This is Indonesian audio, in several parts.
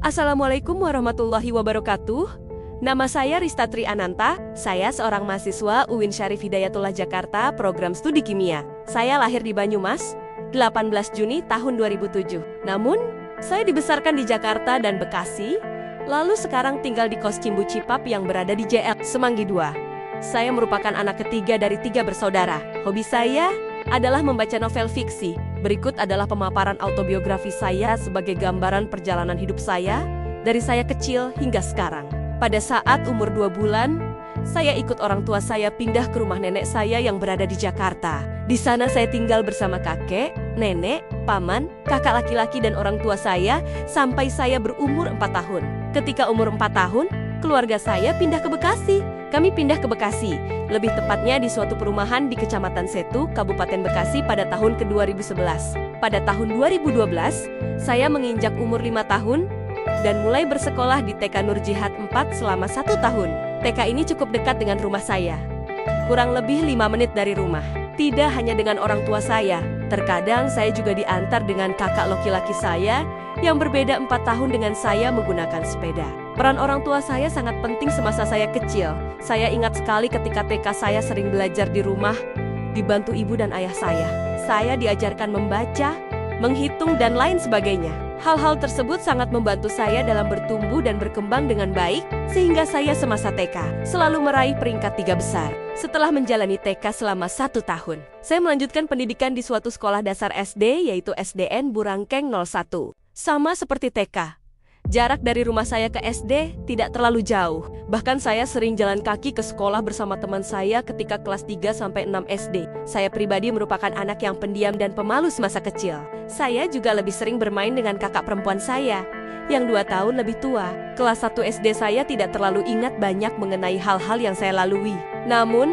Assalamualaikum warahmatullahi wabarakatuh. Nama saya Ristatri Ananta, saya seorang mahasiswa UIN Syarif Hidayatullah Jakarta, program studi kimia. Saya lahir di Banyumas, 18 Juni tahun 2007. Namun, saya dibesarkan di Jakarta dan Bekasi, lalu sekarang tinggal di kos Cimbu Cipap yang berada di JL Semanggi II. Saya merupakan anak ketiga dari 3 bersaudara. Hobi saya adalah membaca novel fiksi. Berikut adalah pemaparan autobiografi saya sebagai gambaran perjalanan hidup saya dari saya kecil hingga sekarang. Pada saat umur 2 bulan, saya ikut orang tua saya pindah ke rumah nenek saya yang berada di Jakarta. Di sana saya tinggal bersama kakek, nenek, paman, kakak laki-laki dan orang tua saya sampai saya berumur 4 tahun. Ketika umur 4 tahun, keluarga saya pindah ke Bekasi. Kami pindah ke Bekasi, lebih tepatnya di suatu perumahan di Kecamatan Setu, Kabupaten Bekasi pada tahun ke-2011. Pada tahun 2012, saya menginjak umur 5 tahun dan mulai bersekolah di TK Nur Jihad 4 selama 1 tahun. TK ini cukup dekat dengan rumah saya, kurang lebih 5 menit dari rumah. Tidak hanya dengan orang tua saya, terkadang saya juga diantar dengan kakak laki-laki saya yang berbeda 4 tahun dengan saya menggunakan sepeda. Peran orang tua saya sangat penting semasa saya kecil. Saya ingat sekali ketika TK saya sering belajar di rumah, dibantu ibu dan ayah saya. Saya diajarkan membaca, menghitung, dan lain sebagainya. Hal-hal tersebut sangat membantu saya dalam bertumbuh dan berkembang dengan baik, sehingga saya semasa TK selalu meraih peringkat 3 besar. Setelah menjalani TK selama 1 tahun, saya melanjutkan pendidikan di suatu sekolah dasar SD, yaitu SDN Burangkeng 01. Sama seperti TK, jarak dari rumah saya ke SD tidak terlalu jauh. Bahkan saya sering jalan kaki ke sekolah bersama teman saya ketika kelas 3-6 SD. Saya pribadi merupakan anak yang pendiam dan pemalu semasa kecil. Saya juga lebih sering bermain dengan kakak perempuan saya, yang 2 tahun lebih tua. Kelas 1 SD saya tidak terlalu ingat banyak mengenai hal-hal yang saya lalui. Namun,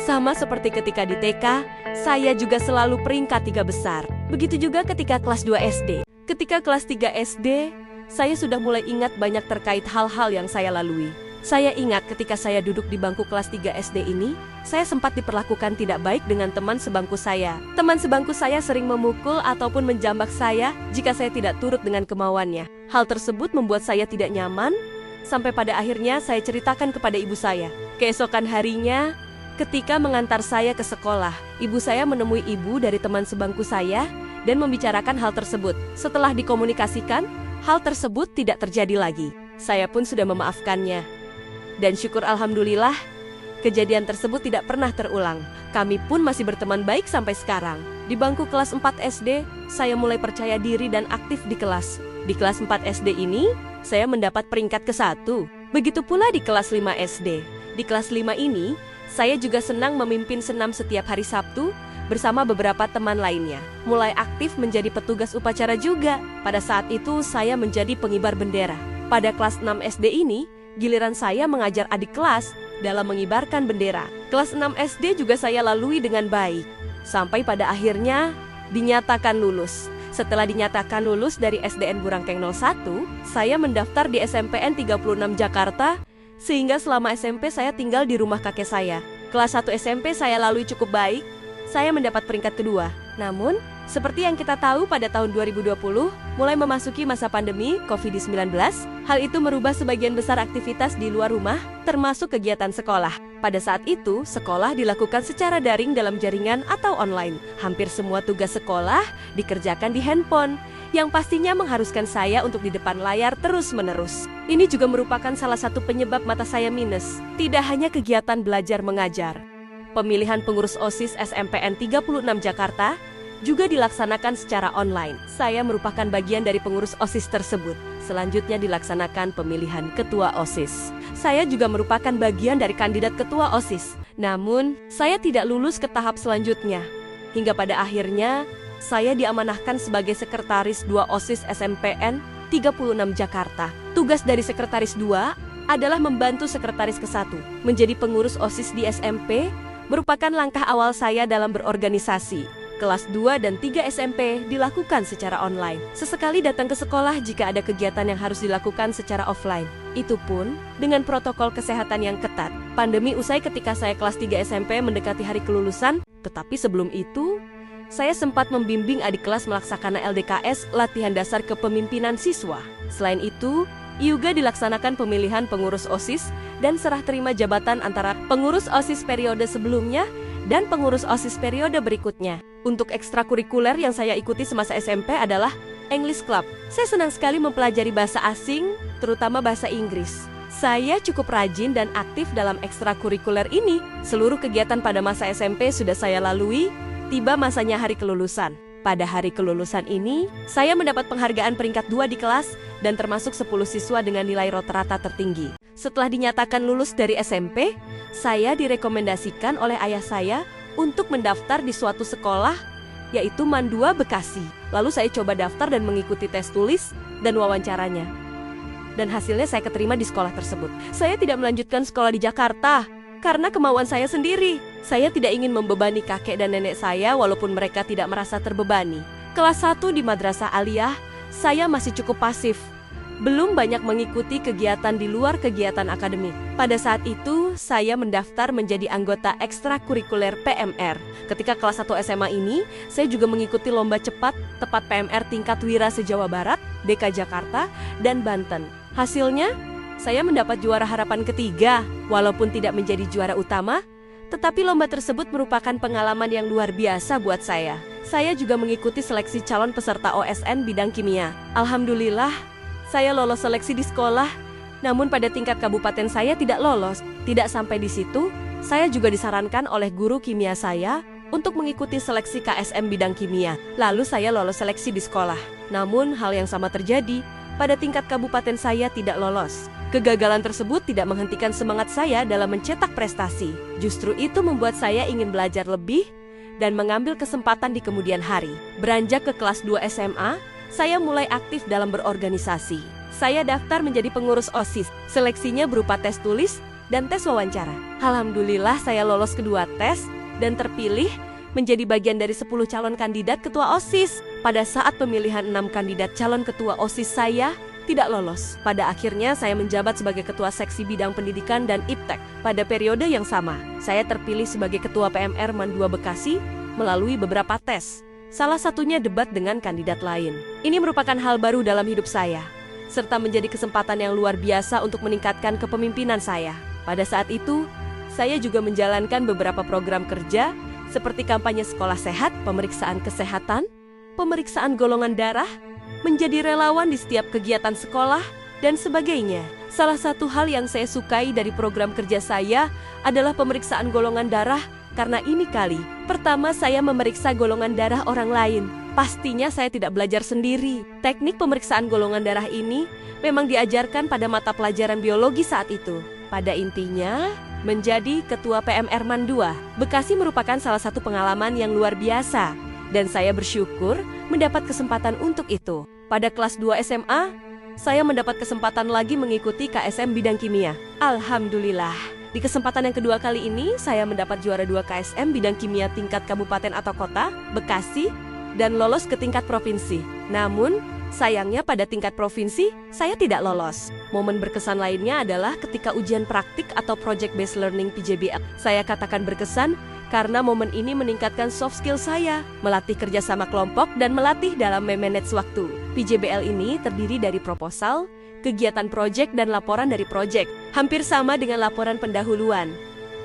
sama seperti ketika di TK, saya juga selalu peringkat 3 besar. Begitu juga ketika kelas 2 SD. Ketika kelas 3 SD, saya sudah mulai ingat banyak terkait hal-hal yang saya lalui. Saya ingat ketika saya duduk di bangku kelas 3 SD ini, saya sempat diperlakukan tidak baik dengan teman sebangku saya. Teman sebangku saya sering memukul ataupun menjambak saya jika saya tidak turut dengan kemauannya. Hal tersebut membuat saya tidak nyaman, sampai pada akhirnya saya ceritakan kepada ibu saya. Keesokan harinya, ketika mengantar saya ke sekolah, ibu saya menemui ibu dari teman sebangku saya dan membicarakan hal tersebut. Setelah dikomunikasikan, hal tersebut tidak terjadi lagi. Saya pun sudah memaafkannya. Dan syukur alhamdulillah, kejadian tersebut tidak pernah terulang. Kami pun masih berteman baik sampai sekarang. Di bangku kelas 4 SD, saya mulai percaya diri dan aktif di kelas. Di kelas 4 SD ini, saya mendapat peringkat ke-1. Begitu pula di kelas 5 SD. Di kelas 5 ini, saya juga senang memimpin senam setiap hari Sabtu bersama beberapa teman lainnya. Mulai aktif menjadi petugas upacara juga. Pada saat itu saya menjadi pengibar bendera. Pada kelas 6 SD ini, giliran saya mengajar adik kelas dalam mengibarkan bendera. Kelas 6 SD juga saya lalui dengan baik. Sampai pada akhirnya dinyatakan lulus. Setelah dinyatakan lulus dari SDN Burangkeng 01, saya mendaftar di SMPN 36 Jakarta, sehingga selama SMP saya tinggal di rumah kakek saya. Kelas 1 SMP saya lalui cukup baik. Saya mendapat peringkat kedua. Namun, seperti yang kita tahu pada tahun 2020, mulai memasuki masa pandemi COVID-19, hal itu merubah sebagian besar aktivitas di luar rumah, termasuk kegiatan sekolah. Pada saat itu, sekolah dilakukan secara daring dalam jaringan atau online. Hampir semua tugas sekolah dikerjakan di handphone, yang pastinya mengharuskan saya untuk di depan layar terus-menerus. Ini juga merupakan salah satu penyebab mata saya minus. Tidak hanya kegiatan belajar mengajar, pemilihan pengurus OSIS SMPN 36 Jakarta juga dilaksanakan secara online. Saya merupakan bagian dari pengurus OSIS tersebut. Selanjutnya dilaksanakan pemilihan ketua OSIS. Saya juga merupakan bagian dari kandidat ketua OSIS. Namun, saya tidak lulus ke tahap selanjutnya. Hingga pada akhirnya, saya diamanahkan sebagai sekretaris 2 OSIS SMPN 36 Jakarta. Tugas dari sekretaris 2 adalah membantu sekretaris ke-1. Menjadi pengurus OSIS di SMP merupakan langkah awal saya dalam berorganisasi. Kelas 2 dan 3 SMP dilakukan secara online. Sesekali datang ke sekolah jika ada kegiatan yang harus dilakukan secara offline. Itu pun dengan protokol kesehatan yang ketat. Pandemi usai ketika saya kelas 3 SMP mendekati hari kelulusan, tetapi sebelum itu, saya sempat membimbing adik kelas melaksanakan LDKS, latihan dasar kepemimpinan siswa. Selain itu, juga dilaksanakan pemilihan pengurus OSIS dan serah terima jabatan antara pengurus OSIS periode sebelumnya dan pengurus OSIS periode berikutnya. Untuk ekstrakurikuler yang saya ikuti semasa SMP adalah English Club. Saya senang sekali mempelajari bahasa asing, terutama bahasa Inggris. Saya cukup rajin dan aktif dalam ekstrakurikuler ini. Seluruh kegiatan pada masa SMP sudah saya lalui, tiba masanya hari kelulusan. Pada hari kelulusan ini, saya mendapat penghargaan peringkat 2 di kelas dan termasuk 10 siswa dengan nilai rata-rata tertinggi. Setelah dinyatakan lulus dari SMP, saya direkomendasikan oleh ayah saya untuk mendaftar di suatu sekolah, yaitu MAN 2 Bekasi. Lalu saya coba daftar dan mengikuti tes tulis dan wawancaranya. Dan hasilnya saya keterima di sekolah tersebut. Saya tidak melanjutkan sekolah di Jakarta karena kemauan saya sendiri. Saya tidak ingin membebani kakek dan nenek saya walaupun mereka tidak merasa terbebani. Kelas 1 di Madrasah Aliyah, saya masih cukup pasif. Belum banyak mengikuti kegiatan di luar kegiatan akademik. Pada saat itu, saya mendaftar menjadi anggota ekstrakurikuler PMR. Ketika kelas 1 SMA ini, saya juga mengikuti lomba cepat tepat PMR tingkat Wira se-Jawa Barat, DKI Jakarta, dan Banten. Hasilnya, saya mendapat juara harapan ketiga, walaupun tidak menjadi juara utama, tetapi lomba tersebut merupakan pengalaman yang luar biasa buat saya. Saya juga mengikuti seleksi calon peserta OSN bidang kimia. Alhamdulillah, saya lolos seleksi di sekolah, namun pada tingkat kabupaten saya tidak lolos. Tidak sampai di situ, saya juga disarankan oleh guru kimia saya untuk mengikuti seleksi KSM bidang kimia. Lalu saya lolos seleksi di sekolah. Namun hal yang sama terjadi, pada tingkat kabupaten saya tidak lolos. Kegagalan tersebut tidak menghentikan semangat saya dalam mencetak prestasi. Justru itu membuat saya ingin belajar lebih dan mengambil kesempatan di kemudian hari. Beranjak ke kelas 2 SMA, saya mulai aktif dalam berorganisasi. Saya daftar menjadi pengurus OSIS. Seleksinya berupa tes tulis dan tes wawancara. Alhamdulillah saya lolos kedua tes dan terpilih menjadi bagian dari 10 calon kandidat ketua OSIS. Pada saat pemilihan 6 kandidat calon ketua OSIS saya tidak lolos. Pada akhirnya saya menjabat sebagai ketua seksi bidang pendidikan dan IPTEK. Pada periode yang sama, saya terpilih sebagai ketua PMR MAN 2 Bekasi melalui beberapa tes. Salah satunya debat dengan kandidat lain. Ini merupakan hal baru dalam hidup saya, serta menjadi kesempatan yang luar biasa untuk meningkatkan kepemimpinan saya. Pada saat itu, saya juga menjalankan beberapa program kerja seperti kampanye sekolah sehat, pemeriksaan kesehatan, pemeriksaan golongan darah, menjadi relawan di setiap kegiatan sekolah, dan sebagainya. Salah satu hal yang saya sukai dari program kerja saya adalah pemeriksaan golongan darah, karena ini kali pertama saya memeriksa golongan darah orang lain. Pastinya saya tidak belajar sendiri. Teknik pemeriksaan golongan darah ini memang diajarkan pada mata pelajaran biologi saat itu. Pada intinya, menjadi ketua PMR MAN 2 Bekasi merupakan salah satu pengalaman yang luar biasa. Dan saya bersyukur mendapat kesempatan untuk itu. Pada kelas 2 SMA, saya mendapat kesempatan lagi mengikuti KSM bidang kimia. Alhamdulillah. Di kesempatan yang kedua kali ini, saya mendapat juara 2 KSM bidang kimia tingkat kabupaten atau kota, Bekasi, dan lolos ke tingkat provinsi. Namun, sayangnya pada tingkat provinsi, saya tidak lolos. Momen berkesan lainnya adalah ketika ujian praktik atau Project Based Learning PJBL. Saya katakan berkesan karena momen ini meningkatkan soft skill saya, melatih kerjasama kelompok, dan melatih dalam memanage waktu. PJBL ini terdiri dari proposal, kegiatan proyek, dan laporan dari proyek. Hampir sama dengan laporan pendahuluan,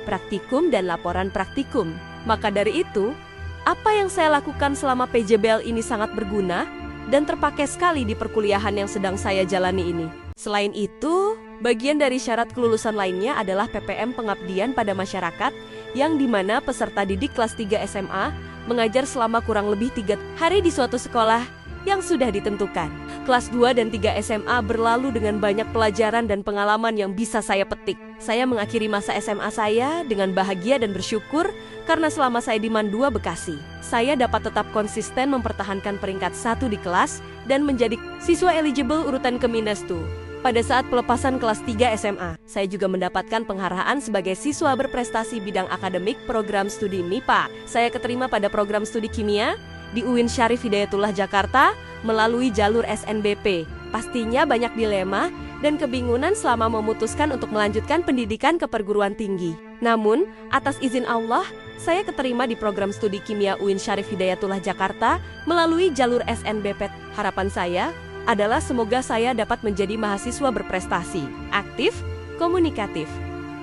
praktikum, dan laporan praktikum. Maka dari itu, apa yang saya lakukan selama PJBL ini sangat berguna dan terpakai sekali di perkuliahan yang sedang saya jalani ini. Selain itu, bagian dari syarat kelulusan lainnya adalah PPM pengabdian pada masyarakat, yang dimana peserta didik kelas 3 SMA mengajar selama kurang lebih 3 hari di suatu sekolah yang sudah ditentukan. Kelas 2 dan 3 SMA berlalu dengan banyak pelajaran dan pengalaman yang bisa saya petik. Saya mengakhiri masa SMA saya dengan bahagia dan bersyukur karena selama saya di MAN 2 Bekasi, saya dapat tetap konsisten mempertahankan peringkat 1 di kelas dan menjadi siswa eligible urutan ke-2. Pada saat pelepasan kelas 3 SMA, saya juga mendapatkan penghargaan sebagai siswa berprestasi bidang akademik program studi MIPA. Saya keterima pada program studi kimia di UIN Syarif Hidayatullah Jakarta melalui jalur SNBP. Pastinya banyak dilema dan kebingungan selama memutuskan untuk melanjutkan pendidikan ke perguruan tinggi. Namun, atas izin Allah, saya keterima di program studi kimia UIN Syarif Hidayatullah Jakarta melalui jalur SNBP. Harapan saya adalah semoga saya dapat menjadi mahasiswa berprestasi, aktif, komunikatif,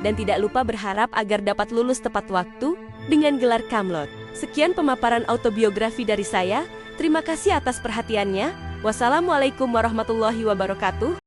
dan tidak lupa berharap agar dapat lulus tepat waktu dengan gelar Kamlot. Sekian pemaparan autobiografi dari saya. Terima kasih atas perhatiannya. Wassalamualaikum warahmatullahi wabarakatuh.